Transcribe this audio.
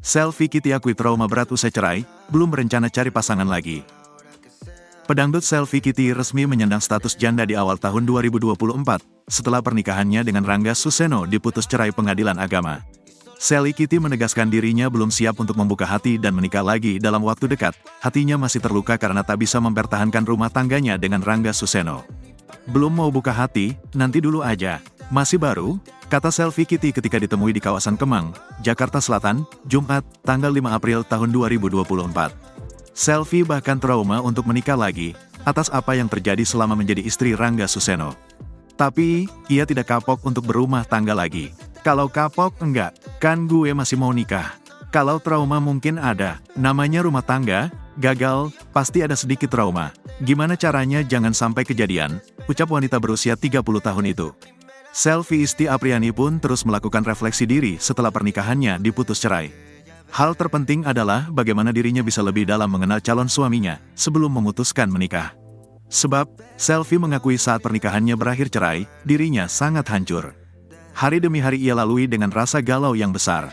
Selfie Kitty akui trauma berat usai cerai, belum berencana cari pasangan lagi. Pedangdut Selfie Kitty resmi menyandang status janda di awal tahun 2024, setelah pernikahannya dengan Rangga Suseno diputus cerai pengadilan agama. Selfie Kitty menegaskan dirinya belum siap untuk membuka hati dan menikah lagi dalam waktu dekat. Hatinya masih terluka karena tak bisa mempertahankan rumah tangganya dengan Rangga Suseno. Belum mau buka hati, nanti dulu aja. Masih baru, kata Selfie Kitty ketika ditemui di kawasan Kemang, Jakarta Selatan, Jumat, tanggal 5 April tahun 2024. Selfie bahkan trauma untuk menikah lagi, atas apa yang terjadi selama menjadi istri Rangga Suseno. Tapi, ia tidak kapok untuk berumah tangga lagi. Kalau kapok, enggak, kan gue masih mau nikah. Kalau trauma mungkin ada, namanya rumah tangga, gagal, pasti ada sedikit trauma. Gimana caranya jangan sampai kejadian, ucap wanita berusia 30 tahun itu. Selfie Isti Apriani pun terus melakukan refleksi diri setelah pernikahannya diputus cerai. Hal terpenting adalah bagaimana dirinya bisa lebih dalam mengenal calon suaminya sebelum memutuskan menikah. Sebab, Selfie mengakui saat pernikahannya berakhir cerai, dirinya sangat hancur. Hari demi hari ia lalui dengan rasa galau yang besar.